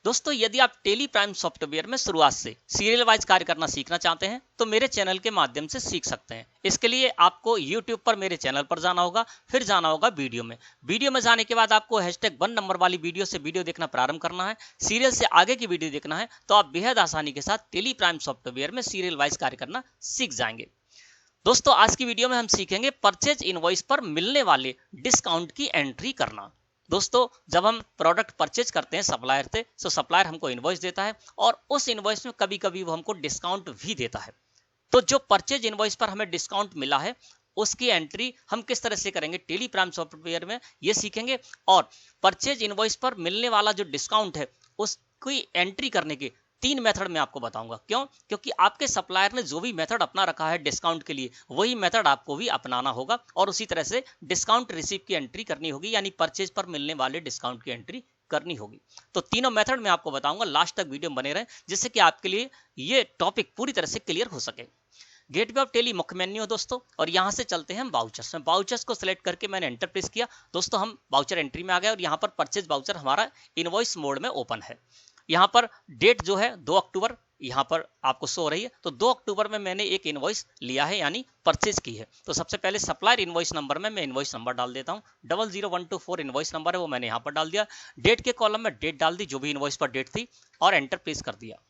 दोस्तों यदि आप टेली प्राइम सॉफ्टवेयर में शुरुआत से सीरियल वाइज कार्य करना सीखना चाहते हैं तो मेरे चैनल के माध्यम से सीख सकते हैं। इसके लिए आपको YouTube पर मेरे चैनल पर जाना होगा, फिर जाना होगा वीडियो में जाने के बाद आपको #1 नंबर वाली वीडियो से वीडियो देखना प्रारंभ करना है। सीरियल से आगे की वीडियो देखना है तो आप बेहद आसानी के साथ टेली प्राइम सॉफ्टवेयर में सीरियल वाइज कार्य करना सीख जाएंगे। दोस्तों आज की वीडियो में हम सीखेंगे परचेज इनवॉइस पर मिलने वाले डिस्काउंट की एंट्री करना। दोस्तों जब हम प्रोडक्ट परचेज करते हैं सप्लायर से तो सप्लायर हमको इनवॉइस देता है और उस इनवॉइस में कभी कभी वो हमको डिस्काउंट भी देता है। तो जो परचेज इनवॉइस पर हमें डिस्काउंट मिला है उसकी एंट्री हम किस तरह से करेंगे टेली प्राइम सॉफ्टवेयर में ये सीखेंगे। और परचेज इनवॉइस पर मिलने वाला जो डिस्काउंट है उसकी एंट्री करने के 3 मेथड मैं आपको बताऊंगा। क्यों? क्योंकि आपके सप्लायर ने जो भी मेथड अपना रखा है डिस्काउंट के लिए वही मेथड आपको भी अपनाना होगा और उसी तरह से डिस्काउंट रिसीव की एंट्री करनी होगी, यानी परचेज पर मिलने वाले डिस्काउंट की एंट्री करनी होगी। तो तीनों मेथड मैं आपको बताऊंगा, लास्ट तक वीडियो में बने रहें जिससे कि आपके लिए ये टॉपिक पूरी तरह से क्लियर हो सके। गेटवे ऑफ टेली मुख्य मेन्यू है दोस्तों, और यहाँ से चलते हैं हम वाउचर्स में। वाउचर्स को सिलेक्ट करके मैंने एंटर प्रेस किया। दोस्तों हम वाउचर एंट्री में आ गए और यहाँ पर परचेज वाउचर हमारा इनवॉइस मोड में ओपन है। यहाँ पर डेट जो है 2 अक्टूबर यहाँ पर आपको शो हो रही है। तो 2 अक्टूबर में मैंने एक इनवॉइस लिया है यानी परचेज की है। तो सबसे पहले सप्लायर इनवॉइस नंबर में मैं इनवॉइस नंबर डाल देता हूँ। 00124 इनवॉइस नंबर है वो मैंने यहाँ पर डाल दिया। डेट के कॉलम में डेट डाल दी जो भी इनवॉइस पर डेट थी और एंटर प्रेस कर दिया।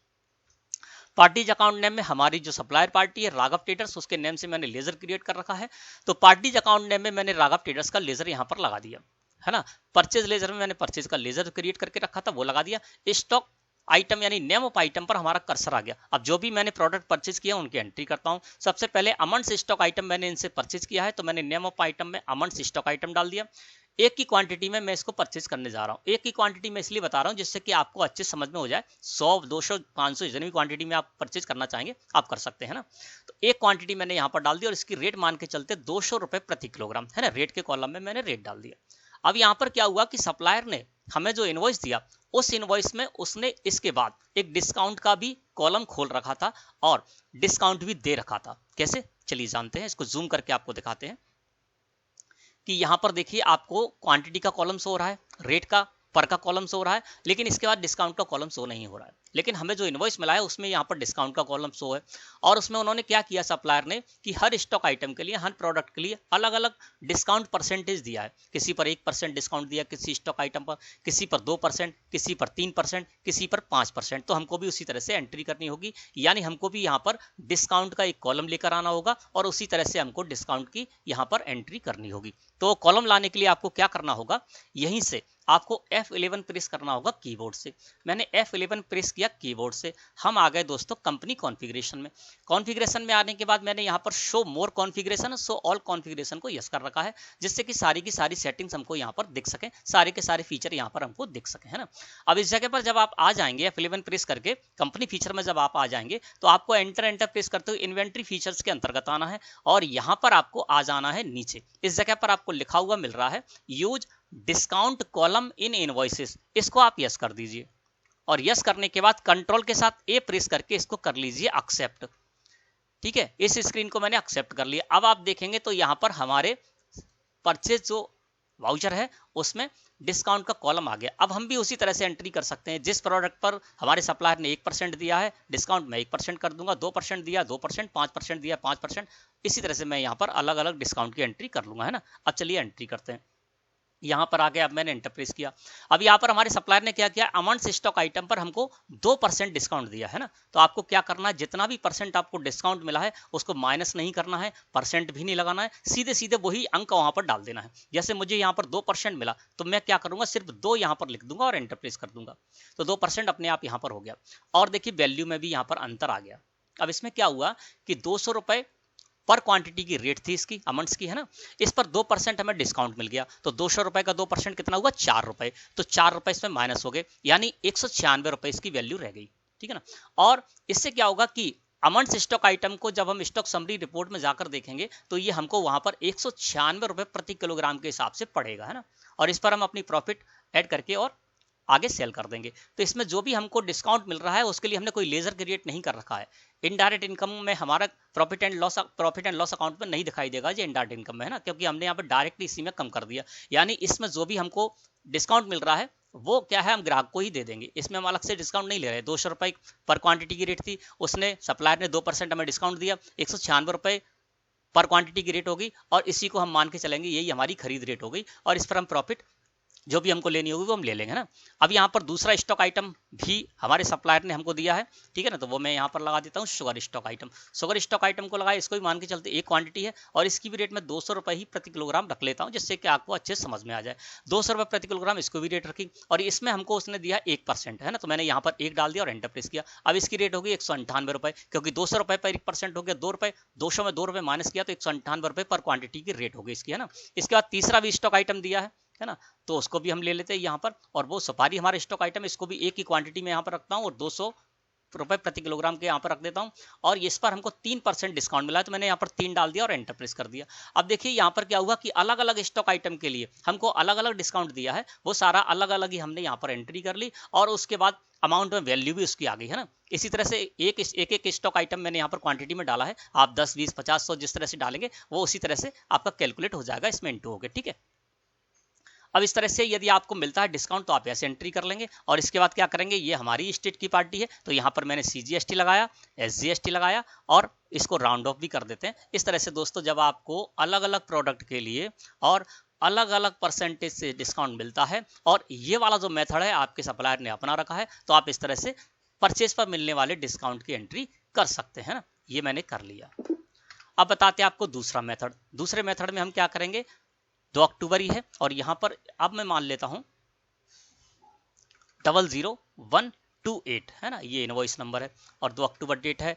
पार्टीज अकाउंट नेम में हमारी जो सप्लायर पार्टी है राघव ट्रेडर्स, उसके नेम से मैंने लेजर क्रिएट कर रखा है। तो पार्टीज अकाउंट नेम में मैंने राघव ट्रेडर्स का लेजर यहाँ पर लगा दिया है ना। परचेज लेजर में मैंने परचेज का लेजर क्रिएट करके रखा था वो लगा दिया। स्टॉक आइटम यानी नेम ऑफ आइटम पर हमारा कर्सर आ गया। अब जो भी मैंने प्रोडक्ट परचेज किया उनकी एंट्री करता हूं। सबसे पहले अमंस स्टॉक आइटम मैंने इनसे परचेज किया है तो मैंने नेम ऑफ आइटम में अमंस स्टॉक आइटम डाल दिया। एक की क्वांटिटी में मैं इसको परचेज करने जा रहा हूं। एक की क्वांटिटी में इसलिए बता रहा हूं जिससे कि आपको अच्छे समझ में हो जाए। 100 200 500 जितनी भी क्वांटिटी में आप परचेज करना चाहेंगे आप कर सकते हैं ना। तो एक क्वांटिटी मैंने यहाँ पर डाल दी और इसकी रेट मान के चलते 200 रुपए प्रति किलोग्राम है ना। रेट के कॉलम में मैंने रेट डाल दिया। अब यहाँ पर क्या हुआ कि सप्लायर ने हमें जो इनवॉइस दिया उस इनवॉइस में उसने इसके बाद एक डिस्काउंट का भी कॉलम खोल रखा था और डिस्काउंट भी दे रखा था। कैसे चलिए जानते हैं। इसको जूम करके आपको दिखाते हैं कि यहां पर देखिए आपको क्वांटिटी का कॉलम शो हो रहा है, रेट का पर का कॉलम शो हो रहा है, लेकिन इसके बाद डिस्काउंट का कॉलम शो नहीं हो रहा है। लेकिन हमें जो इनवॉइस मिला है उसमें यहाँ पर डिस्काउंट का कॉलम शो है। और उसमें उन्होंने क्या किया सप्लायर ने कि हर स्टॉक आइटम के लिए हर प्रोडक्ट के लिए अलग अलग डिस्काउंट परसेंटेज दिया है। किसी पर 1% डिस्काउंट दिया किसी स्टॉक आइटम पर, किसी पर 2%, किसी पर 3%, किसी पर 5%। तो हमको भी उसी तरह से एंट्री करनी होगी, यानी हमको भी यहाँ पर डिस्काउंट का एक कॉलम लेकर आना होगा और उसी तरह से हमको डिस्काउंट की यहाँ पर एंट्री करनी होगी। तो कॉलम लाने के लिए आपको क्या करना होगा, यहीं से आपको F11 प्रेस करना होगा कीबोर्ड से। मैंने F11 प्रेस किया कीबोर्ड से। हम आ गए दोस्तों कंपनी कॉन्फ़िगरेशन में। कॉन्फ़िगरेशन में आने के बाद मैंने यहाँ पर शो मोर कॉन्फ़िगरेशन, शो ऑल कॉन्फ़िगरेशन को यस कर रखा है जिससे कि सारी की सारी सेटिंग्स हमको यहाँ पर दिख सकें, सारे के सारे फीचर यहाँ पर हमको दिख सके है ना। अब इस जगह पर जब आप आ जाएंगे F11 प्रेस करके कंपनी फीचर में जब आप आ जाएंगे तो आपको एंटर प्रेस करते हुए इन्वेंट्री फीचर्स के अंतर्गत आना है और यहाँ पर आपको आ जाना है नीचे। इस जगह पर आपको लिखा हुआ मिल रहा है use discount column in invoices, इसको आप यस कर दीजिए और यस करने के बाद कंट्रोल के साथ ए प्रेस करके इसको कर लीजिए एक्सेप्ट। ठीक है, इस स्क्रीन को मैंने एक्सेप्ट कर लिया। अब आप देखेंगे तो यहां पर हमारे परचेज जो वाउचर है उसमें डिस्काउंट का कॉलम आ गया। अब हम भी उसी तरह से एंट्री कर सकते हैं। जिस प्रोडक्ट पर हमारे सप्लायर ने 1% दिया है डिस्काउंट मैं 1% कर दूंगा, 2% दिया 2%, 5% दिया 5%, इसी तरह से मैं यहाँ पर अलग अलग डिस्काउंट की एंट्री कर लूंगा है ना। अब चलिए एंट्री करते हैं। यहाँ पर आ गया, अब मैंने एंटर प्रेस किया। अब यहाँ पर हमारे सप्लायर ने क्या किया, अमाउंट स्टॉक आइटम पर हमको 2% डिस्काउंट दिया है ना। तो आपको क्या करना है, जितना भी परसेंट आपको डिस्काउंट मिला है उसको माइनस नहीं करना है, परसेंट भी नहीं लगाना है, सीधे सीधे वही अंक वहां पर डाल देना है। जैसे मुझे यहाँ पर 2% मिला तो मैं क्या करूंगा, सिर्फ 2 यहाँ पर लिख दूंगा और एंटर प्रेस कर दूंगा। तो 2% अपने आप यहाँ पर हो गया। और देखिए वैल्यू में भी यहाँ पर अंतर आ गया। अब इसमें क्या हुआ कि 200 रुपए पर क्वांटिटी की रेट थी इसकी अमंट्स की है ना, इस पर 2% हमें डिस्काउंट मिल गया। तो 200 रुपए का 2% कितना हुआ, 4 रुपए। तो 4 रुपए इसमें माइनस हो गए, यानी 196 रुपए इसकी वैल्यू रह गई। ठीक है ना। और इससे क्या होगा कि अमंट्स स्टॉक आइटम को जब हम स्टॉक समरी रिपोर्ट में जाकर देखेंगे तो ये हमको वहां पर 196 रुपए प्रति किलोग्राम के हिसाब से पड़ेगा है ना। और इस पर हम अपनी प्रॉफिट ऐड करके और आगे सेल कर देंगे। तो इसमें जो भी हमको डिस्काउंट मिल रहा है उसके लिए हमने कोई लेजर क्रिएट नहीं कर रखा है। इनडायरेक्ट इनकम में हमारा प्रॉफिट एंड लॉस अकाउंट में नहीं दिखाई देगा जो इनडायरेक्ट इनकम में है ना, क्योंकि हमने यहाँ पर डायरेक्टली इसी में कम कर दिया। यानी इसमें जो भी हमको डिस्काउंट मिल रहा है वो क्या है हम ग्राहक को ही दे देंगे, इसमें हम अलग से डिस्काउंट नहीं ले रहे। 200 रुपये पर क्वांटिटी की रेट थी, उसने सप्लायर ने 2% हमें डिस्काउंट दिया, 196 रुपये पर क्वांटिटी की रेट होगी और इसी को हम मान के चलेंगे यही हमारी खरीद रेट हो गई और इस पर हम प्रॉफिट जो भी हमको लेनी होगी वो हम ले लेंगे ना। अब यहाँ पर दूसरा स्टॉक आइटम भी हमारे सप्लायर ने हमको दिया है, ठीक है ना, तो वो मैं यहाँ पर लगा देता हूँ sugar stock item. Sugar stock item को लगाए, इसको भी मान के चलते एक क्वांटिटी है और इसकी भी रेट मैं 200 रुपये ही प्रति किलोग्राम रख लेता हूँ जिससे कि आपको अच्छे समझ में आ जाए। 200 रुपये प्रति किलोग्राम इसको भी रेट रखी और इसमें हमको उसने दिया 1% है ना, तो मैंने यहाँ पर 1 डाल दिया और एंटर प्रेस किया। अब इसकी रेट होगी 198 रुपये, क्योंकि 200 रुपये पर 1% हो गया 2 रुपये, 200 में 2 रुपये माइनस किया तो 198 रुपये पर क्वांटिटी की रेट होगी इसकी, है ना। इसके बाद तीसरा भी स्टॉक आइटम दिया है ना, तो उसको भी हम ले लेते हैं यहाँ पर। और वो सुपारी हमारे स्टॉक आइटम, इसको भी एक ही क्वांटिटी में यहाँ पर रखता हूँ और 200 रुपए प्रति किलोग्राम के यहाँ पर रख देता हूँ और इस पर हमको 3% डिस्काउंट मिला है तो मैंने यहाँ पर 3 डाल दिया और एंटर प्रेस कर दिया। अब देखिए यहाँ पर क्या हुआ कि अलग अलग स्टॉक आइटम के लिए हमको अलग अलग डिस्काउंट दिया है, वो सारा अलग अलग ही हमने यहाँ पर एंट्री कर ली और उसके बाद अमाउंट में वैल्यू भी उसकी आ गई, है ना। इसी तरह से एक स्टॉक आइटम मैंने यहाँ पर क्वांटिटी में डाला है, आप 10, 20, 50, 100 जिस तरह से डालेंगे वो उसी तरह से आपका कैलकुलेट हो जाएगा, इसमें इंटू हो गया, ठीक है। अब इस तरह से यदि आपको मिलता है डिस्काउंट तो आप ऐसे एंट्री कर लेंगे और इसके बाद क्या करेंगे, ये हमारी स्टेट की पार्टी है तो यहाँ पर मैंने CGST लगाया, SGST लगाया और इसको राउंड ऑफ भी कर देते हैं। इस तरह से दोस्तों जब आपको अलग अलग प्रोडक्ट के लिए और अलग अलग परसेंटेज से डिस्काउंट मिलता है और ये वाला जो मेथड है आपके सप्लायर ने अपना रखा है तो आप इस तरह से परचेज पर मिलने वाले डिस्काउंट की एंट्री कर सकते हैं ना। ये मैंने कर लिया। अब बताते हैं आपको दूसरा मेथड। दूसरे मेथड में हम क्या करेंगे, 2 अक्टूबर ही है और यहां पर अब मैं मान लेता हूं 00128 है ना, ये इनवॉइस नंबर है और 2 अक्टूबर डेट है,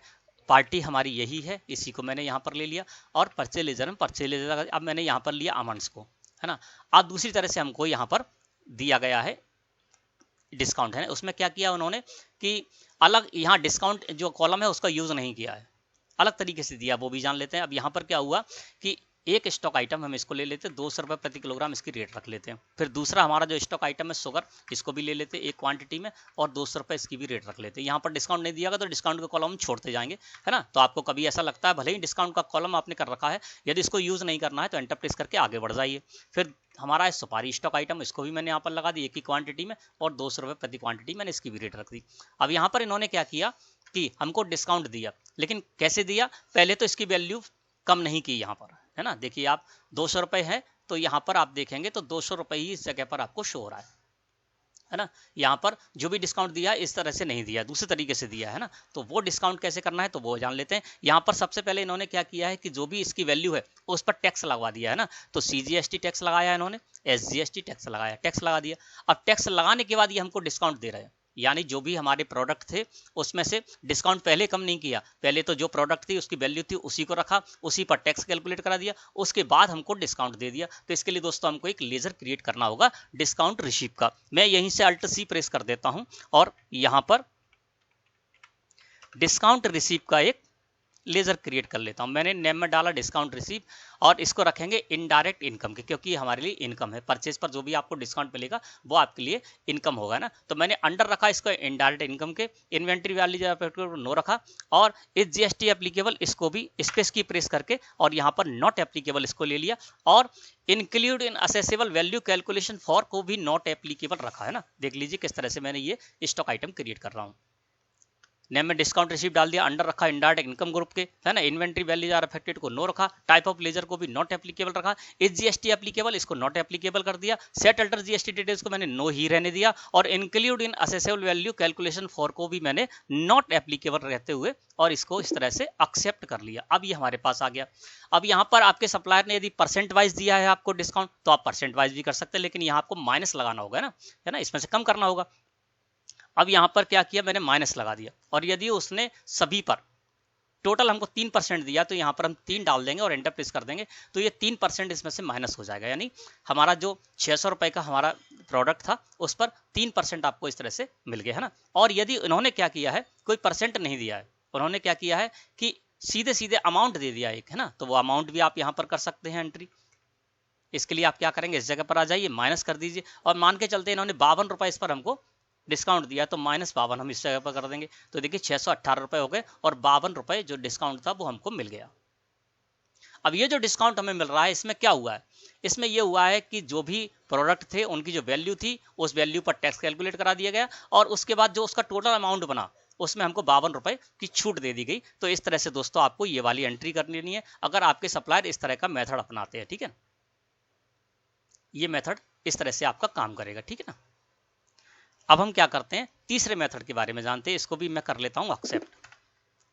पार्टी हमारी यही है, इसी को मैंने यहां पर ले लिया और परचेज लेजर में परचेज लेजर अब मैंने यहां पर लिया अमाउंट्स को, है ना। अब दूसरी तरह से हमको यहां पर दिया गया है डिस्काउंट, है ना। उसमें क्या किया उन्होंने कि अलग यहाँ डिस्काउंट जो कॉलम है उसका यूज नहीं किया है, अलग तरीके से दिया, वो भी जान लेते हैं। अब यहाँ पर क्या हुआ कि एक स्टॉक आइटम हम इसको ले लेते हैं, 200 रुपये प्रति किलोग्राम इसकी रेट रख लेते हैं। फिर दूसरा हमारा जो स्टॉक आइटम है शुगर, इसको भी ले लेते हैं एक क्वांटिटी में और 200 रुपये इसकी भी रेट रख लेते हैं। यहाँ पर डिस्काउंट नहीं दिया गया तो डिस्काउंट का कॉलम छोड़ते जाएंगे, है ना। तो आपको कभी ऐसा लगता है भले ही डिस्काउंट का कॉलम आपने कर रखा है, यदि इसको यूज नहीं करना है तो एंटर प्रेस करके आगे बढ़ जाइए। फिर हमारा है सुपारी स्टॉक आइटम, इसको भी मैंने यहाँ पर लगा दी एक ही क्वांटिटी में और 200 रुपये प्रति क्वांटिटी मैंने इसकी भी रेट रख दी। अब यहाँ पर इन्होंने क्या किया कि हमको डिस्काउंट दिया, लेकिन कैसे दिया, पहले तो इसकी वैल्यू कम नहीं की यहाँ पर, है ना। देखिए आप 200 रुपये है तो यहाँ पर आप देखेंगे तो 200 रुपये ही इस जगह पर आपको शो हो रहा है ना। यहाँ पर जो भी डिस्काउंट दिया है इस तरह से नहीं दिया, दूसरे तरीके से दिया है ना। तो वो डिस्काउंट कैसे करना है तो वो जान लेते हैं। यहाँ पर सबसे पहले इन्होंने क्या किया है कि जो भी इसकी वैल्यू है उस पर टैक्स लगवा दिया है ना। तो CGST टैक्स लगाया इन्होंने, SGST टैक्स लगाया, टैक्स लगा दिया। अब टैक्स लगाने के बाद ये हमको डिस्काउंट दे रहे हैं, यानी जो भी हमारे प्रोडक्ट थे उसमें से डिस्काउंट पहले कम नहीं किया, पहले तो जो प्रोडक्ट थी उसकी वैल्यू थी उसी को रखा, उसी पर टैक्स कैलकुलेट करा दिया, उसके बाद हमको डिस्काउंट दे दिया। तो इसके लिए दोस्तों हमको एक लेजर क्रिएट करना होगा डिस्काउंट रिसीव का। मैं यहीं से Alt+C प्रेस कर देता हूं और यहां पर डिस्काउंट रिसीव का एक लेजर क्रिएट कर लेता हूं। मैंने नेम में डाला डिस्काउंट रिसीव और इसको रखेंगे इनडायरेक्ट इनकम के, क्योंकि हमारे लिए इनकम है, परचेज पर जो भी आपको डिस्काउंट मिलेगा वो आपके लिए इनकम होगा ना। तो मैंने अंडर रखा इसको इनडायरेक्ट इनकम के, इन्वेंट्री वाली जगह नो रखा और इस GST एप्लीकेबल इसको भी स्पेस की प्रेस करके और यहाँ पर नॉट एप्लीकेबल इसको ले लिया और include in accessible value calculation for को भी नॉट एप्लीकेबल रखा है ना। देख लीजिए किस तरह से मैंने ये स्टॉक आइटम क्रिएट कर रहा हूँ। नेम में डिस्काउंट रिसीव डाल दिया, अंडर रखा इनडायरेक्ट इनकम ग्रुप के, है ना। इन्वेंट्री वैल्यूज आर अफेक्टेड को नो रखा, टाइप ऑफ लेजर को भी नॉट एप्लीकेबल रखा, इस GST एप्लीकेबल इसको नॉट एप्लीकेबल कर दिया, सेट अल्टर GST डिटेल्स को मैंने नो ही रहने दिया और include in accessible value calculation for को भी मैंने नॉट एप्लीकेबल रहते हुए और इसको इस तरह से एक्सेप्ट कर लिया। अब ये हमारे पास आ गया। अब यहाँ पर आपके सप्लायर ने यदि परसेंट वाइज दिया है आपको डिस्काउंट तो आप परसेंट वाइज भी कर सकते हैं, लेकिन यहाँ आपको माइनस लगाना होगा ना, है ना, इसमें से कम करना होगा। अब यहाँ पर क्या किया मैंने माइनस लगा दिया और यदि उसने सभी पर टोटल हमको 3% दिया तो यहाँ पर हम 3 डाल देंगे और एंटर प्रेस कर देंगे तो ये 3% इसमें से माइनस हो जाएगा, यानी हमारा जो 600 रुपये का हमारा प्रोडक्ट था उस पर 3% आपको इस तरह से मिल गया, है ना। और यदि उन्होंने क्या किया है, कोई परसेंट नहीं दिया है, उन्होंने क्या किया है कि सीधे सीधे अमाउंट दे दिया एक, है ना। तो वो अमाउंट भी आप यहाँ पर कर सकते हैं एंट्री। इसके लिए आप क्या करेंगे, इस जगह पर आ जाइए, माइनस कर दीजिए और मान के चलते इन्होंने 52 रुपये इस पर हमको डिस्काउंट दिया तो -52 हम इस जगह पर कर देंगे। तो देखिए 618 रुपये हो गए और 52 रुपये जो डिस्काउंट था वो हमको मिल गया। अब ये जो डिस्काउंट हमें मिल रहा है इसमें क्या हुआ है, इसमें ये हुआ है कि जो भी प्रोडक्ट थे उनकी जो वैल्यू थी उस वैल्यू पर टैक्स कैलकुलेट करा दिया गया और उसके बाद जो उसका टोटल अमाउंट बना उसमें हमको 52 रुपए की छूट दे दी गई। तो इस तरह से दोस्तों आपको ये वाली एंट्री करनी है अगर आपके सप्लायर इस तरह का मेथड अपनाते हैं, ठीक है। ये मेथड इस तरह से आपका काम करेगा, ठीक है ना। अब हम क्या करते हैं, तीसरे मेथड के बारे में जानते हैं। इसको भी मैं कर लेता हूं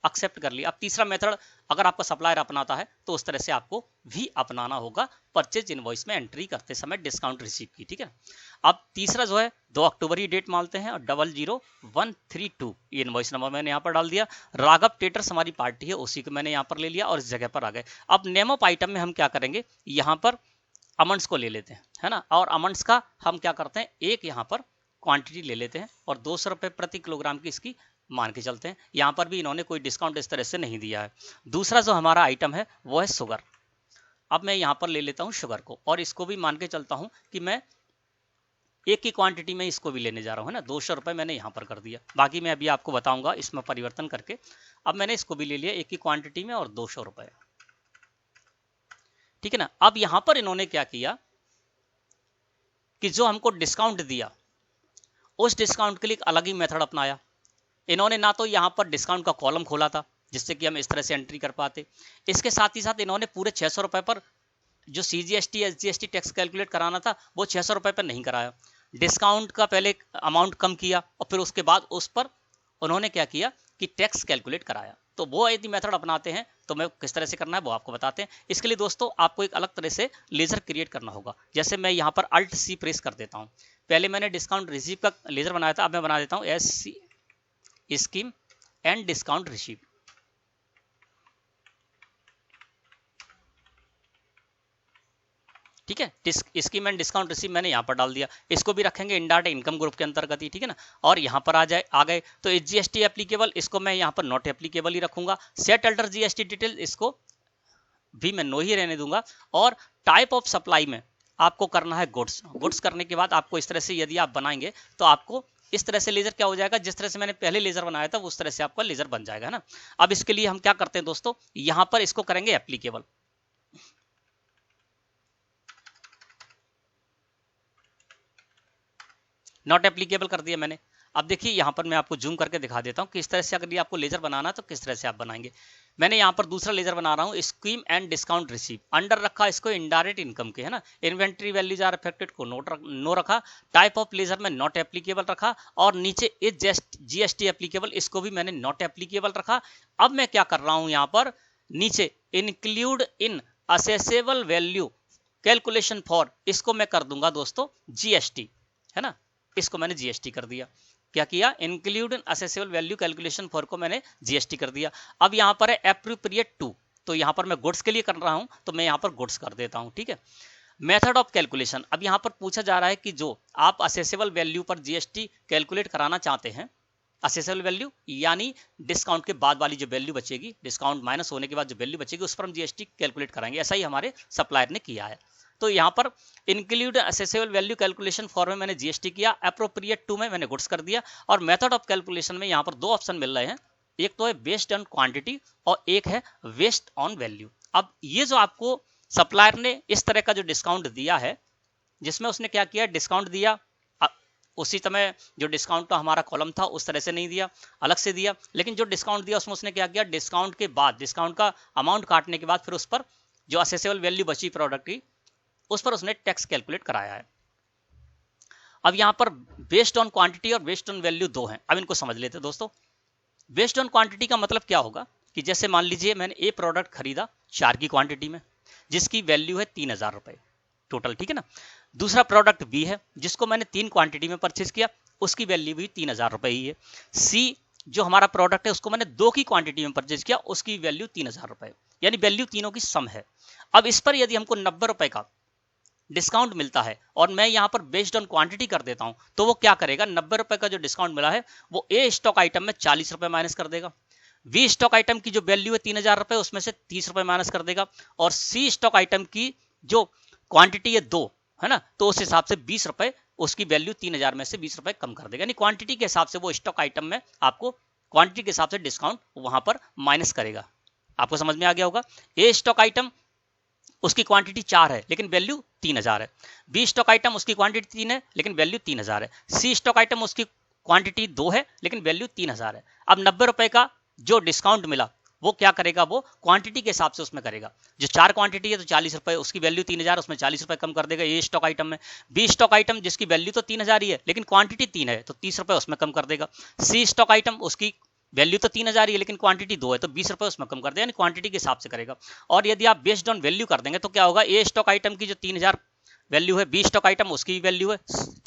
एक्सेप्ट कर लिया। अब तीसरा मेथड अगर आपका सप्लायर अपनाता है तो उस तरह से आपको भी अपनाना होगा परचेज इनवॉइस में एंट्री करते समय डिस्काउंट रिसीव की, ठीक है। अब तीसरा जो है 2 अक्टूबर ही डेट मानते हैं और 00132 ये इनवॉइस नंबर मैंने यहाँ पर डाल दिया। राघव ट्रेडर्स हमारी पार्टी है, उसी को मैंने यहाँ पर ले लिया और इस जगह पर आ गए। अब नेम ऑफ आइटम में हम क्या करेंगे, यहाँ पर अमंड्स को ले लेते हैं, है ना। और अमंड्स का हम क्या करते हैं, एक यहाँ पर क्वांटिटी ले लेते हैं और 200 रुपये प्रति किलोग्राम की इसकी मान के चलते हैं। यहाँ पर भी इन्होंने कोई डिस्काउंट इस तरह से नहीं दिया है। दूसरा जो हमारा आइटम है वो है शुगर। अब मैं यहाँ पर ले लेता हूँ शुगर को और इसको भी मान के चलता हूँ कि मैं एक की क्वांटिटी में इसको भी लेने जा रहा हूँ, है ना। 200 रुपये मैंने यहाँ पर कर दिया, बाकी मैं अभी आपको बताऊंगा इसमें परिवर्तन करके। अब मैंने इसको भी ले लिया एक की क्वांटिटी में और 200 रुपये, ठीक है ना। अब यहाँ पर इन्होंने क्या किया कि जो हमको डिस्काउंट दिया उस डिस्काउंट के लिए एक अलग ही मेथड अपनाया। इन्होंने ना तो यहाँ पर डिस्काउंट का कॉलम खोला था जिससे कि हम इस तरह से एंट्री कर पाते, इसके साथ ही साथ इन्होंने पूरे 600 रुपये पर जो CGST SGST टैक्स कैलकुलेट कराना था वो 600 रुपये पर नहीं कराया। डिस्काउंट का पहले अमाउंट कम किया और फिर उसके बाद उस पर उन्होंने क्या किया कि टैक्स कैलकुलेट कराया। तो वो यदि मेथड अपनाते हैं तो मैं किस तरह से करना है वो आपको बताते हैं। इसके लिए दोस्तों आपको एक अलग तरह से लेजर क्रिएट करना होगा। जैसे मैं यहाँ पर Alt C प्रेस कर देता हूँ। पहले मैंने डिस्काउंट रिसीव का लेजर बनाया था, अब मैं बना देता हूँ SC scheme and discount receive. ठीक है, स्कीम एंड डिस्काउंट रिसीव मैंने यहाँ पर डाल दिया। इसको भी रखेंगे इनडायरेक्ट इनकम ग्रुप के अंतर्गत ही, ठीक है ना। और यहाँ पर आ गए तो GST एप्लीकेबल, इसको मैं यहाँ पर नॉट एप्लीकेबल ही रखूंगा। सेट अल्टर GST डिटेल, इसको भी मैं नो ही रहने दूंगा। और टाइप ऑफ सप्लाई में आपको करना है गुड्स करने के बाद आपको इस तरह से यदि आप बनाएंगे तो आपको इस तरह से लेजर क्या हो जाएगा, जिस तरह से मैंने पहले लेजर बनाया था उस तरह से आपका लेजर बन जाएगा, है ना। अब इसके लिए हम क्या करते हैं दोस्तों, यहाँ पर इसको करेंगे एप्लीकेबल। नॉट एप्लीकेबल कर दिया मैंने। अब देखिए यहाँ पर मैं आपको जूम करके दिखा देता हूँ कि इस तरह से अगर ये आपको लेजर बनाना तो किस तरह से आप बनाएंगे। मैंने यहाँ पर दूसरा लेजर बना रहा हूँ scheme and discount receive, under रखा इसको इनडायरेक्ट इनकम के, है ना। इन्वेंट्री वैल्यूज आर अफेक्टेड को नो रखा। टाइप ऑफ लेजर में नॉट एप्लीकेबल रखा और नीचे इज GST एप्लीकेबल, इसको भी मैंने नॉट एप्लीकेबल रखा। अब मैं क्या कर रहा हूँ, यहाँ पर नीचे include in accessible value calculation for, इसको मैं कर दूंगा दोस्तों GST, है ना। इसको मैंने GST कर दिया। क्या किया, include in accessible value calculation for को मैंने GST कर दिया। अब यहाँ पर है एप्रोप्रिएट टू, तो यहाँ पर मैं गुड्स के लिए कर रहा हूँ तो मैं यहाँ पर गुड्स कर देता हूँ, ठीक है। मेथड ऑफ कैलकुलेशन, अब यहाँ पर पूछा जा रहा है कि जो आप असेसेबल वैल्यू पर GST कैलकुलेट कराना चाहते हैं, असेसेबल वैल्यू यानी डिस्काउंट के बाद वाली जो वैल्यू बचेगी, डिस्काउंट माइनस होने के बाद जो वैल्यू बचेगी उस पर हम GST कैलकुलेट कराएंगे। ऐसा ही हमारे सप्लायर ने किया है। तो यहाँ पर include accessible value calculation for में मैंने GST किया, अप्रोप्रिएट टू में मैंने गुड्स कर दिया। और मेथड ऑफ कैलकुलेशन में यहाँ पर दो ऑप्शन मिल रहे हैं, एक तो है बेस्ड ऑन क्वांटिटी और एक है बेस्ड ऑन वैल्यू। अब ये जो आपको सप्लायर ने इस तरह का जो डिस्काउंट दिया है, जिसमें उसने क्या किया, डिस्काउंट दिया, उसी समय जो डिस्काउंट का हमारा कॉलम था उस तरह से नहीं दिया, अलग से दिया। लेकिन जो डिस्काउंट दिया उसमें उसने क्या किया, डिस्काउंट के बाद, डिस्काउंट का अमाउंट काटने के बाद फिर उस पर जो असेसेबल वैल्यू बची प्रोडक्ट की उस पर उसने टैक्स कैलकुलेट कराया है। अब यहाँ पर बेस्ड ऑन क्वांटिटी और बेस्ड ऑन वैल्यू दो हैं। अब इनको समझ लेते हैं दोस्तों। बेस्ड ऑन क्वांटिटी का मतलब क्या होगा कि जैसे मान लीजिए मैंने ए प्रोडक्ट खरीदा 4 की क्वांटिटी में जिसकी वैल्यू है 3000 रुपए टोटल, ठीक है ना। दूसरा प्रोडक्ट बी है जिसको मैंने 3 क्वांटिटी में परचेज किया, उसकी वैल्यू भी 3000 रुपए ही है। सी जो हमारा प्रोडक्ट है उसको मैंने 2 की क्वांटिटी में परचेज किया, उसकी वैल्यू 3000 रुपए, यानी वैल्यू तीनों की सम है। अब इस पर यदि हमको 90 रुपए का डिस्काउंट मिलता है और मैं यहाँ पर बेस्ड ऑन क्वांटिटी कर देता हूं तो वो क्या करेगा, 90 रुपए का जो डिस्काउंट मिला है वो ए स्टॉक आइटम में 40 रुपए माइनस कर देगा, बी स्टॉक आइटम की जो वैल्यू है 3000 रुपए उसमें से 30 रुपए माइनस कर देगा, और सी स्टॉक आइटम की जो क्वांटिटी है 2, है ना, तो उस हिसाब से 20 रुपए, उसकी वैल्यू 3000 में से 20 रुपए कम कर देगा। यानी क्वांटिटी के हिसाब से वो स्टॉक आइटम में आपको क्वांटिटी के हिसाब से डिस्काउंट वहां पर माइनस करेगा। आपको समझ में आ गया होगा। ए स्टॉक आइटम उसकी क्वांटिटी 4 है लेकिन वैल्यू 3000 है। बी स्टॉक आइटम उसकी क्वांटिटी 3 है लेकिन वैल्यू 3000 है। सी स्टॉक आइटम उसकी क्वांटिटी 2 है लेकिन वैल्यू 3000 है। अब 90 रुपए का जो डिस्काउंट मिला वो क्या करेगा, वो क्वांटिटी के हिसाब से उसमें करेगा। जो 4 क्वांटिटी है तो 40 रुपए, उसकी वैल्यू 3000, उसमें 40 रुपए कम कर देगा ए स्टॉक आइटम में। बी स्टॉक आइटम जिसकी वैल्यू तो 3000 ही है लेकिन क्वांटिटी 3 है तो 30 रुपए उसमें कम कर देगा। सी स्टॉक आइटम उसकी वैल्यू तो 3000 ही है लेकिन क्वांटिटी 2 है तो 20 रुपए उसमें कम कर देगा, यानी क्वांटिटी के हिसाब से करेगा। और यदि आप बेस्ड ऑन वैल्यू कर देंगे तो क्या होगा, ए स्टॉक आइटम की जो 3000 वैल्यू है, बी स्टॉक आइटम उसकी वैल्यू है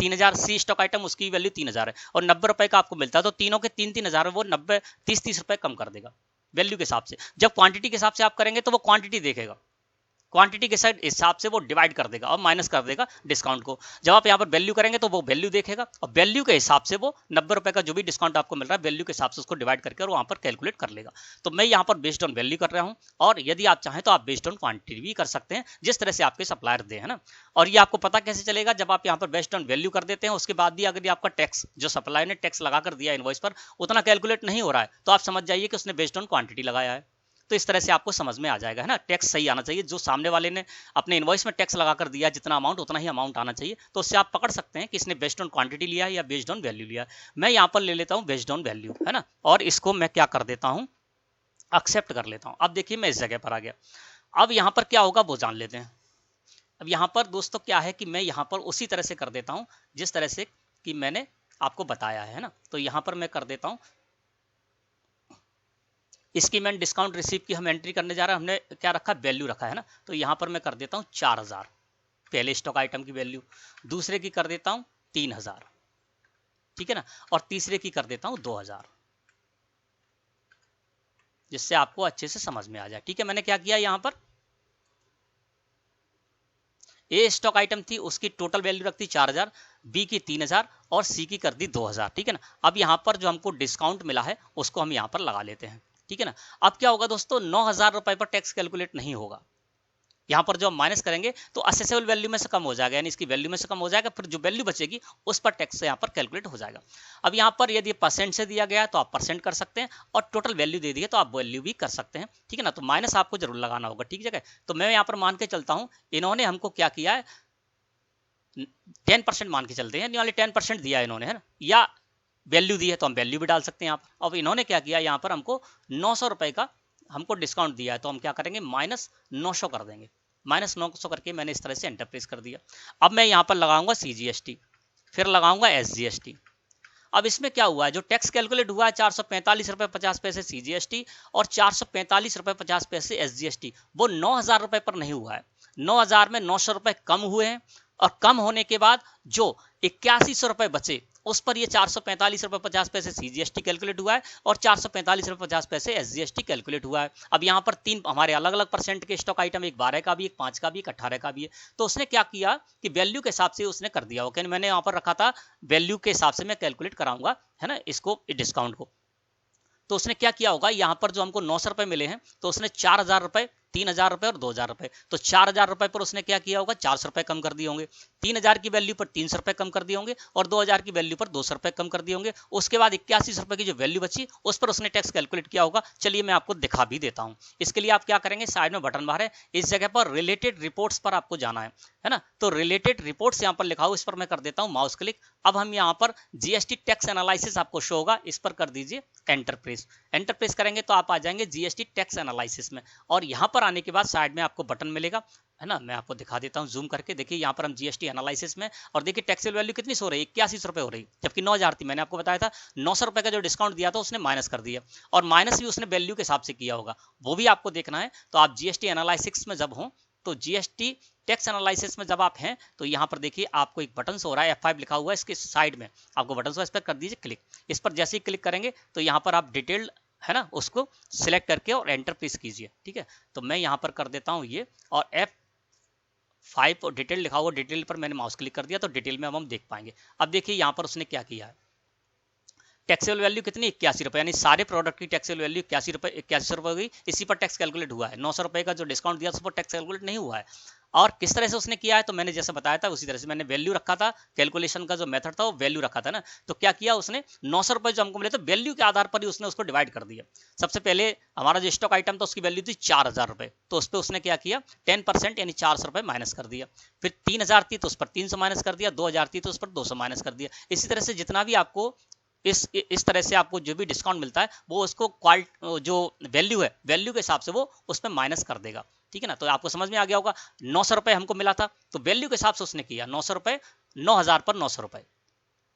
3000, सी स्टॉक आइटम उसकी वैल्यू 3000 है और 90 रुपए का आपको मिलता है तो तीनों के 3-3000 है, वो 90 30 रुपए कम कर देगा वैल्यू के हिसाब से। जब क्वांटिटी के हिसाब से आप करेंगे तो वो क्वांटिटी देखेगा, क्वांटिटी के साइड हिसाब से वो डिवाइड कर देगा और माइनस कर देगा डिस्काउंट को। जब आप यहाँ पर वैल्यू करेंगे तो वो वैल्यू देखेगा और वैल्यू के हिसाब से वो 90 रुपए का जो भी डिस्काउंट आपको मिल रहा है वैल्यू के हिसाब से उसको डिवाइड करके और वहाँ पर कैलकुलेट कर लेगा। तो मैं यहाँ पर बेस्ड ऑन वैल्यू कर रहा हूँ और यदि आप चाहें तो आप बेस्ड ऑन क्वांटिटी भी कर सकते हैं, जिस तरह से आपके सप्लायर दे, है ना। और ये आपको पता कैसे चलेगा, जब आप यहाँ पर बेस्ड ऑन वैल्यू कर देते हैं उसके बाद भी अगर आपका टैक्स जो सप्लायर ने टैक्स लगा कर दिया इनवॉइस पर उतना कैलकुलेट नहीं हो रहा है तो आप समझ जाइए कि उसने बेस्ड ऑन क्वांटिटी लगाया है। तो इस तरह से आपको समझ में आ जाएगा, है ना। टैक्स सही आना चाहिए, जो सामने वाले ने अपने इनवॉइस में टैक्स लगा कर दिया जितना अमाउंट उतना ही अमाउंट आना चाहिए। तो उससे आप पकड़ सकते हैं कि इसने बेस्ड ऑन क्वांटिटी लिया है या बेस्ड ऑन वैल्यू लिया है। मैं यहाँ पर ले लेता हूँ बेस्ड ऑन वैल्यू, है ना, और इसको मैं क्या कर देता हूँ, एक्सेप्ट कर लेता हूँ। अब देखिए मैं इस जगह पर आ गया। अब यहाँ पर क्या होगा वो जान लेते हैं। अब यहाँ पर दोस्तों क्या है कि मैं यहाँ पर उसी तरह से कर देता हूँ जिस तरह से कि मैंने आपको बताया है ना। तो यहाँ पर मैं कर देता हूँ, इसकी मैंने डिस्काउंट रिसीव की हम एंट्री करने जा रहे हैं, हमने क्या रखा, वैल्यू रखा है ना। तो यहाँ पर मैं कर देता हूँ 4000 पहले स्टॉक आइटम की वैल्यू, दूसरे की कर देता हूँ 3000, ठीक है ना, और तीसरे की कर देता हूँ 2000, जिससे आपको अच्छे से समझ में आ जाए। ठीक है, मैंने क्या किया, यहाँ पर ए स्टॉक आइटम थी उसकी टोटल वैल्यू रखती 4000, बी की 3000 और सी की कर दी 2000, ठीक है ना। अब यहाँ पर जो हमको डिस्काउंट मिला है उसको हम यहाँ पर लगा लेते हैं, ठीक है ना। अब क्या होगा दोस्तों, 9000 रुपए पर टैक्स कैलकुलेट नहीं होगा। यहाँ पर जो हम माइनस करेंगे तो असेसेबल वैल्यू में से कम हो जाएगा, यानी इसकी वैल्यू में से कम हो जाएगा, फिर जो वैल्यू बचेगी उस पर टैक्स से यहाँ पर कैलकुलेट हो जाएगा। अब यहाँ पर यदि परसेंट से दिया गया है तो आप परसेंट कर सकते हैं और टोटल वैल्यू दे दी है तो आप वैल्यू भी कर सकते हैं, ठीक है ना। तो माइनस आपको जरूर लगाना होगा, ठीक है। तो मैं यहाँ पर मान के चलता हूँ, इन्होंने हमको क्या किया है, 10% मान के चलते हैं, वाले 10% दिया है इन्होंने, है ना, या वैल्यू दी है तो हम वैल्यू भी डाल सकते हैं यहाँ पर। अब इन्होंने क्या किया, यहाँ पर हमको 900 रुपए का हमको डिस्काउंट दिया है तो हम क्या करेंगे, माइनस 900 कर देंगे। माइनस 900 करके मैंने इस तरह से एंटर प्रेस कर दिया। अब मैं यहाँ पर लगाऊंगा CGST, फिर लगाऊंगा SGST। अब इसमें क्या हुआ है, जो टैक्स कैलकुलेट हुआ है 445 रुपए 50 पैसे CGST और 445 रुपए 50 पैसे SGST, वो 9000 रुपए पर नहीं हुआ है। 9000 में 900 रुपए कम हुए हैं और कम होने के बाद जो 8100 रुपए बचे उस पर ये 445 रुपए 50 पैसे CGST कैलकुलेट हुआ है और 445 रुपए 50 पैसे SGST कैलकुलेट हुआ है। अब यहाँ पर 3 हमारे अलग अलग परसेंट के स्टॉक आइटम, एक 12 का भी, एक 5 का भी, एक 18 का भी है। तो उसने क्या किया कि वैल्यू के हिसाब से उसने कर दिया, ओके। मैंने यहाँ पर रखा था वैल्यू के हिसाब से मैं कैलकुलेट कराऊंगा, है ना, इसको डिस्काउंट को। तो उसने क्या किया होगा, यहाँ पर जो हमको 900 रुपए मिले हैं तो उसने 4000 रुपए, 3000 रुपए और 2000 रुपए, तो 4000 रुपए पर उसने क्या किया होगा, 400 रुपए कम कर दिए होंगे। 3000 की वैल्यू पर 300 रुपए कम कर दिए होंगे और 2000 की वैल्यू पर 200 रुपए कम कर दिए होंगे। उसके बाद 81 रुपए की जो वैल्यू बची उस पर उसने टैक्स कैलकुलेट किया होगा। चलिए मैं आपको दिखा भी देता हूँ। इसके लिए आप क्या करेंगे, साइड में बटन बाहर है, इस जगह पर रिलेटेड रिपोर्ट्स पर आपको जाना है ना। तो रिलेटेड रिपोर्ट्स यहाँ पर लिखा हो, इस पर मैं कर देता हूँ माउस क्लिक। अब हम यहाँ पर GST टैक्स एनालिसिस आपको शो होगा, इस पर कर दीजिए एंटर प्रेस। एंटर प्रेस करेंगे तो आप आ जाएंगे GST टैक्स एनालिसिस में और यहाँ पर आने के बाद साइड में आपको बटन मिलेगा, है ना। मैं आपको दिखा देता हूँ जूम करके, देखिए यहाँ पर हम GST एनालिसिस में, और देखिए टैक्सेबल वैल्यू कितनी सो रही है, 81 रुपए हो रही, जबकि 9000 थी। मैंने आपको बताया था 900 रुपए का जो डिस्काउंट दिया था उसने माइनस कर दिया और माइनस भी उसने वैल्यू के हिसाब से किया होगा, वो भी आपको देखना है। तो आप GST एनालिसिस में जब हो तो GST टैक्स एनालिसिस में जब आप हैं तो यहाँ पर देखिए आपको एक बटन हो रहा है, F5 लिखा हुआ है, इसके साइड में आपको बटन हो, इस पर कर दीजिए क्लिक। इस पर जैसे ही क्लिक करेंगे तो यहाँ पर आप डिटेल, है ना, उसको सिलेक्ट करके और एंटर प्रेस कीजिए, ठीक है। तो मैं यहाँ पर कर देता हूँ ये, और F5 और डिटेल लिखा हुआ, डिटेल पर मैंने माउस क्लिक कर दिया तो डिटेल में अब हम देख पाएंगे। अब देखिए यहाँ पर उसने क्या किया है, टैक्सेबल वैल्यू कितनी, 81 रुपए, यानी सारे प्रोडक्ट की टैक्सेबल वैल्यू 81 रुपए हो गई। इसी पर टैक्स कैलकुलेट हुआ है। 900 रुपए का जो डिस्काउंट दिया उस पर टैक्स कैलकुलेट नहीं हुआ है। और किस तरह से उसने किया है, तो मैंने जैसे बताया था उसी तरह से मैंने वैल्यू रखा था, कैलकुलेशन का जो मेथड था वो वैल्यू रखा था ना। तो क्या किया उसने, 900 रुपए जो हमको मिले तो वैल्यू के आधार पर ही उसने उसको डिवाइड कर दिया। सबसे पहले हमारा जो स्टॉक आइटम था उसकी वैल्यू थी 4000 रुपए, तो उस पर उसने क्या किया 10% यानी 400 रुपए माइनस कर दिया। फिर 3000 थी तो उस पर 300 माइनस कर दिया, 2000 थी तो उस पर 200 माइनस कर दिया। इसी तरह से जितना भी आपको इस तरह से आपको जो भी डिस्काउंट मिलता है वो उसको जो वैल्यू है वैल्यू के हिसाब से वो उसमें माइनस कर देगा। ठीक है ना, तो आपको समझ में आ गया होगा। 900 रुपए हमको मिला था तो वैल्यू के हिसाब से उसने किया 900 रुपए, 9000 पर 900 रुपए,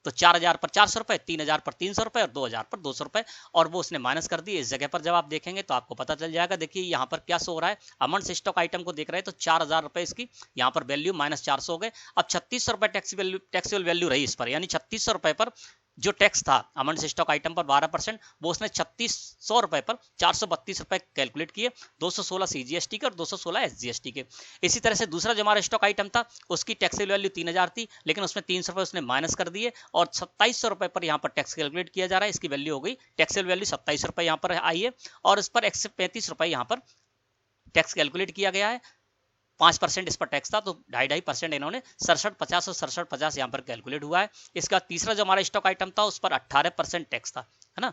तो 4000 पर 400 रुपए, 3000 पर 300 रुपए और 2000 पर 200 रुपए, और वो उसने माइनस कर दी। इस जगह पर जब आप देखेंगे तो आपको पता चल जाएगा। देखिए यहाँ पर क्या शो हो रहा है, अमन से स्टॉक आइटम को देख रहे हैं तो 4000 रुपए इसकी यहाँ पर वैल्यू माइनस 400 हो गए। अब 3600 रुपए टैक्सेबल वैल्यू रही इस पर, यानी 3600 रुपए पर जो टैक्स था अमन से स्टॉक आइटम पर 12%, वो उसने 3600 रुपए पर 432 रुपए कैलकुलेट किए, 216 सीजीएसटी के और 216 एसजीएसटी के। इसी तरह से दूसरा जो हमारा स्टॉक आइटम था उसकी टैक्सेबल वैल्यू 3000 थी, लेकिन उसमें 300 रुपए उसने माइनस कर दिए और 2700 रुपए पर यहाँ पर टैक्स कैलकुलेट किया जा रहा है। इसकी वैल्यू हो गई, टैक्सेबल वैल्यू 27 रुपए यहाँ पर आई है और इस पर 135 रुपए यहाँ पर टैक्स कैलकुलेट किया गया है। 5% इस पर टैक्स था तो 2.5% इन्होंने 6750 और 6750 यहाँ पर कैलकुलेट हुआ है। इसका तीसरा जो हमारा स्टॉक आइटम था उस पर 18% टैक्स था, है ना।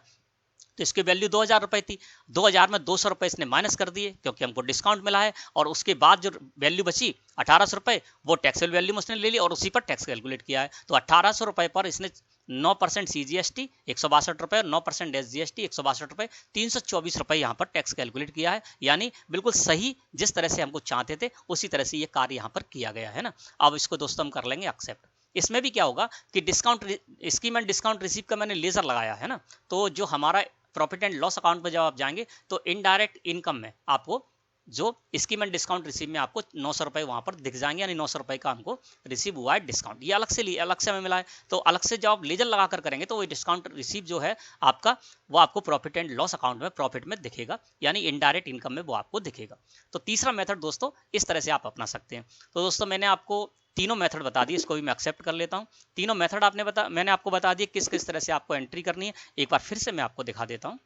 तो इसकी वैल्यू 2000 रुपए थी, 2000 में 200 रुपए इसने माइनस कर दिए क्योंकि हमको डिस्काउंट मिला है, और उसके बाद जो वैल्यू बची 1800 रुपए वो टैक्सेबल वैल्यू में उसने ले ली और उसी पर टैक्स कैलकुलेट किया है। तो 1800 रुपए पर इसने 9% सीजीएसटी 162 रुपए और 9% एसजीएसटी 162 रुपए, 324 रुपए यहाँ पर टैक्स कैलकुलेट किया है। यानी बिल्कुल सही जिस तरह से हमको चाहते थे उसी तरह से ये कार्य यहाँ पर किया गया है ना। अब इसको दोस्तों हम कर लेंगे एक्सेप्ट। इसमें भी क्या होगा कि discount scheme and discount receive का मैंने लेजर लगाया है ना, तो जो हमारा प्रॉफिट एंड लॉस अकाउंट पर जब आप जाएंगे तो इनडायरेक्ट इनकम में आपको जो स्कीम एंड डिस्काउंट रिसीव में आपको 900 रुपए वहां पर दिख जाएंगे, यानी 900 रुपए का हमको रिसीव हुआ है डिस्काउंट। ये अलग से हमें मिला है, तो अलग से जब आप लेजर लगा कर करेंगे तो वो डिस्काउंट रिसीव जो है आपका वो आपको प्रॉफिट एंड लॉस अकाउंट में प्रॉफिट में दिखेगा, यानी इनडायरेक्ट इनकम में वो आपको दिखेगा। तो तीसरा मेथड दोस्तों इस तरह से आप अपना सकते हैं। तो दोस्तों मैंने आपको तीनों मेथड बता दिए, इसको भी मैं एक्सेप्ट कर लेता हूं। तीनों मेथड मैंने आपको बता दिए किस किस तरह से आपको एंट्री करनी है। एक बार फिर से मैं आपको दिखा देता हूं।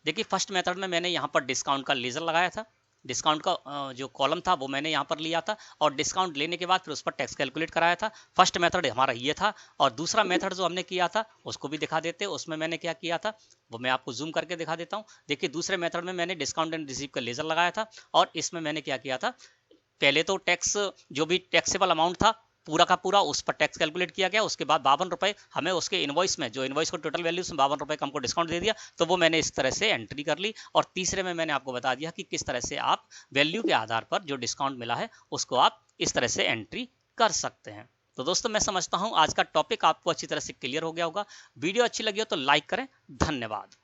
देखिए फर्स्ट मेथड में मैंने यहाँ पर डिस्काउंट का लेजर लगाया था, डिस्काउंट का जो कॉलम था वो मैंने यहाँ पर लिया था और डिस्काउंट लेने के बाद फिर उस पर टैक्स कैलकुलेट कराया था। फर्स्ट मेथड हमारा ये था, और दूसरा मेथड जो हमने किया था उसको भी दिखा देते। उसमें मैंने क्या किया था वो मैं आपको जूम करके दिखा देता हूँ। देखिए दूसरे मेथड में मैंने डिस्काउंट एंड रिसीव का लेजर लगाया था, और इसमें मैंने क्या किया था, पहले तो टैक्स जो भी टैक्सेबल अमाउंट था पूरा का पूरा उस पर टैक्स कैलकुलेट किया गया। उसके बाद 52 रुपए हमें उसके इनवॉइस में, जो इनवॉइस को टोटल वैल्यू उसमें 52 रुपए का हमको डिस्काउंट दे दिया, तो वो मैंने इस तरह से एंट्री कर ली। और तीसरे में मैंने आपको बता दिया कि किस तरह से आप वैल्यू के आधार पर जो डिस्काउंट मिला है उसको आप इस तरह से एंट्री कर सकते हैं। तो दोस्तों मैं समझता हूं आज का टॉपिक आपको अच्छी तरह से क्लियर हो गया होगा। वीडियो अच्छी लगी हो तो लाइक करें। धन्यवाद।